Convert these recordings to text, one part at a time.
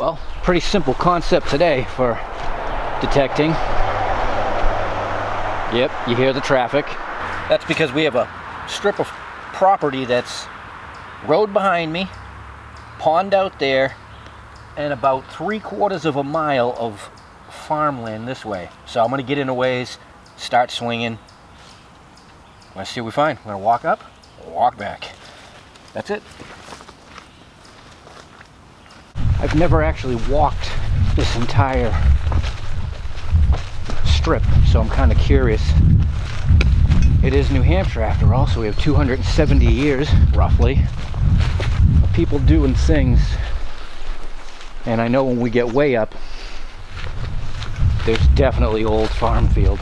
Well, pretty simple concept today for detecting. Yep, you hear the traffic. That's because we have a strip of property that's road behind me, pond out there, and about 3/4 of a mile of farmland this way. So I'm gonna get in a ways, start swinging. Let's see what we find. We're gonna walk up, walk back. That's it. I've never actually walked this entire strip, so I'm kind of curious. It is New Hampshire after all, so we have 270 years, roughly, of people doing things. And I know when we get way up, there's definitely old farm field.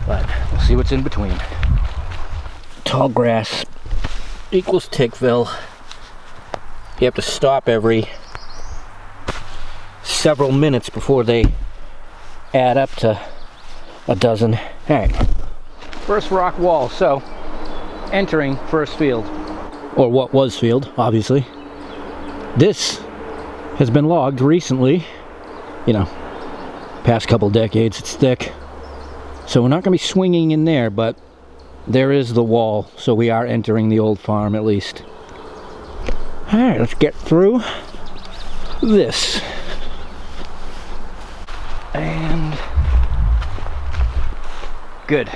But we'll see what's in between. Tall grass equals Tickville. You have to stop every several minutes before they add up to a dozen. Alright, first rock wall, so entering first field, or what was field, obviously. This has been logged recently, you know, past couple decades. It's thick, so we're not going to be swinging in there, but there is the wall, so we are entering the old farm at least. Alright, let's get through this. And good.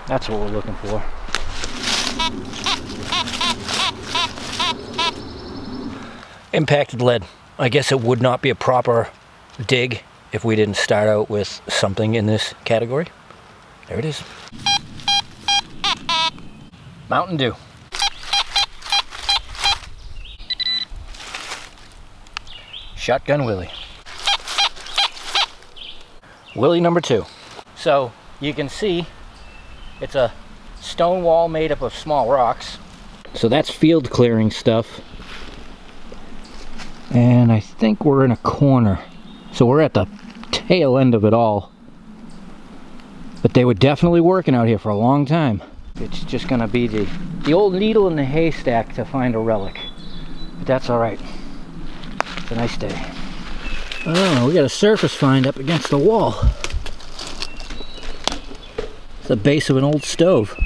That's what we're looking for. Impacted lead. I guess it would not be a proper dig if we didn't start out with something in this category. There it is. Mountain Dew. Shotgun Willie. Willie number 2. So you can see it's a stone wall made up of small rocks. So that's field clearing stuff. And I think we're in a corner. So we're at the tail end of it all. But they were definitely working out here for a long time. It's just gonna be the old needle in the haystack to find a relic. But that's alright. It's a nice day. Oh, we got a surface find up against the wall. It's the base of an old stove.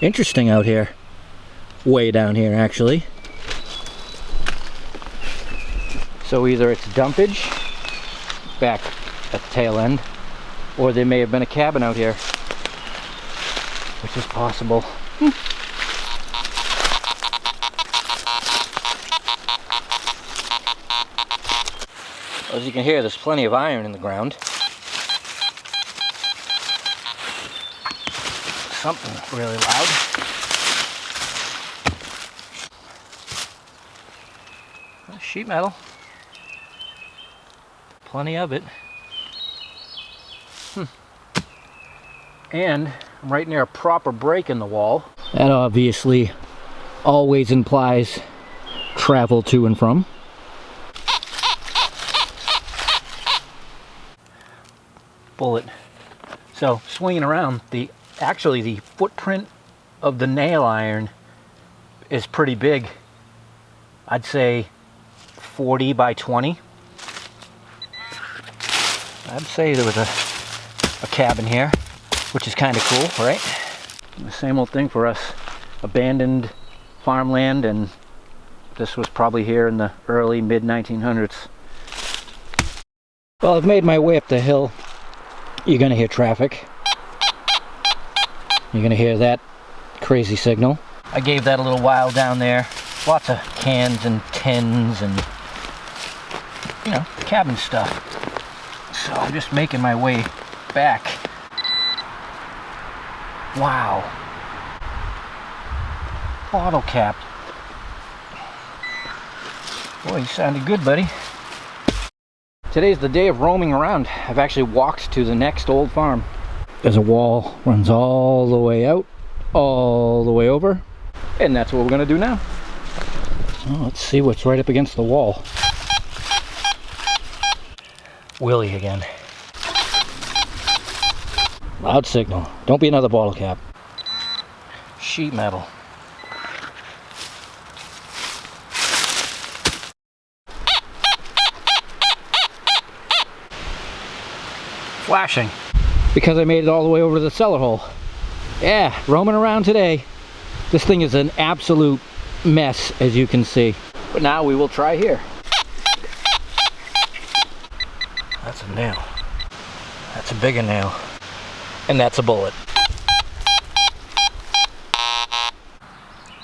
Interesting out here. Way down here, actually. So either it's dumpage back at the tail end, or there may have been a cabin out here, which is possible. As you can hear, there's plenty of iron in the ground. Something really loud. Sheet metal. Plenty of it. And I'm right near a proper break in the wall. That obviously always implies travel to and from. Bullet. So swinging around, actually the footprint of the nail iron is pretty big. I'd say 40 by 20. I'd say there was a cabin here, which is kind of cool, right? The same old thing for us. Abandoned farmland, and this was probably here in the early mid 1900s. Well, I've made my way up the hill. You're gonna hear traffic. You're gonna hear that crazy signal. I gave that a little while down there. Lots of cans and tins and, you know, cabin stuff. So I'm just making my way back. Wow. Bottle cap. Boy, you sounded good, buddy. Today's the day of roaming around. I've actually walked to the next old farm. There's a wall, runs all the way out, all the way over, and that's what we're gonna do now. So let's see what's right up against the wall. Willie again. Loud signal. Don't be another bottle cap. Sheet metal. flashing because I made it all the way over to the cellar hole. Yeah, roaming around today. This thing is an absolute mess, as you can see. But now we will try here. That's a nail. That's a bigger nail. And that's a bullet.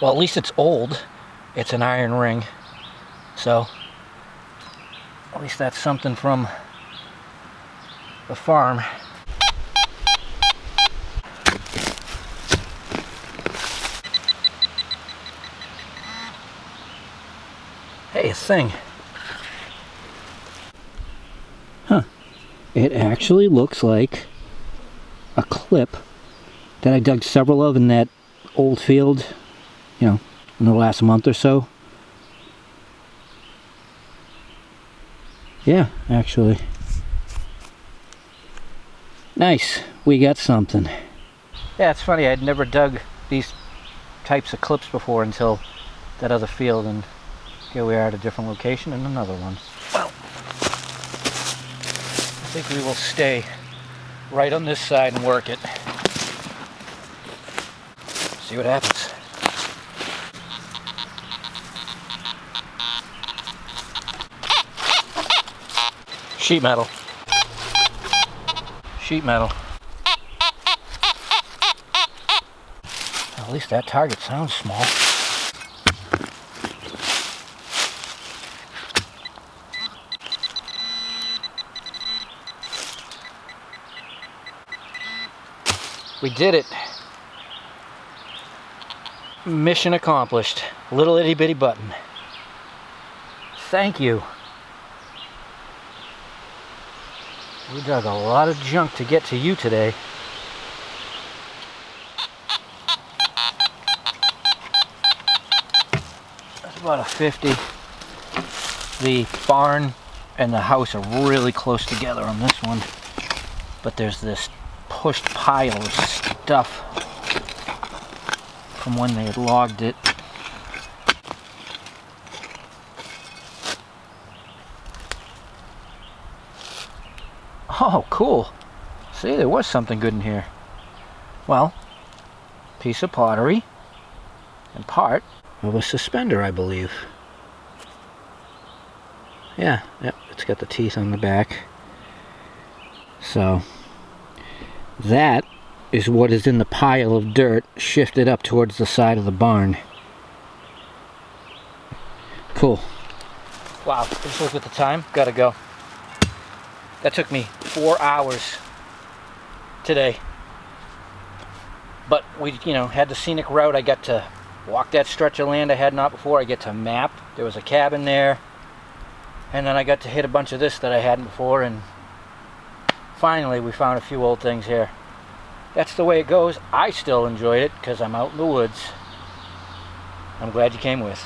Well, at least it's old. It's an iron ring. So, at least that's something from the farm. Hey, a thing. Huh. It actually looks like a clip that I dug several of in that old field, you know, in the last month or so. Yeah, actually. Nice. We got something. Yeah, it's funny. I'd never dug these types of clips before until that other field, and here we are at a different location and another one. Well, I think we will stay right on this side and work it. See what happens. Sheet metal. Sheet metal. At least that target sounds small. We did it. Mission accomplished. Little itty bitty button. Thank you. We dug a lot of junk to get to you today. That's about a 50. The barn and the house are really close together on this one, but there's this pushed pile of stuff from when they had logged it. Oh, cool. See, there was something good in here. Well, piece of pottery and part of a suspender, I believe. Yeah, yep, it's got the teeth on the back. So, that is what is in the pile of dirt shifted up towards the side of the barn. Cool. Wow, just look at the time. Gotta go. That took me 4 hours today. But we, had the scenic route. I got to walk that stretch of land I had not before. I get to map. There was a cabin there. And then I got to hit a bunch of this that I hadn't before. And finally, we found a few old things here. That's the way it goes. I still enjoyed it because I'm out in the woods. I'm glad you came with.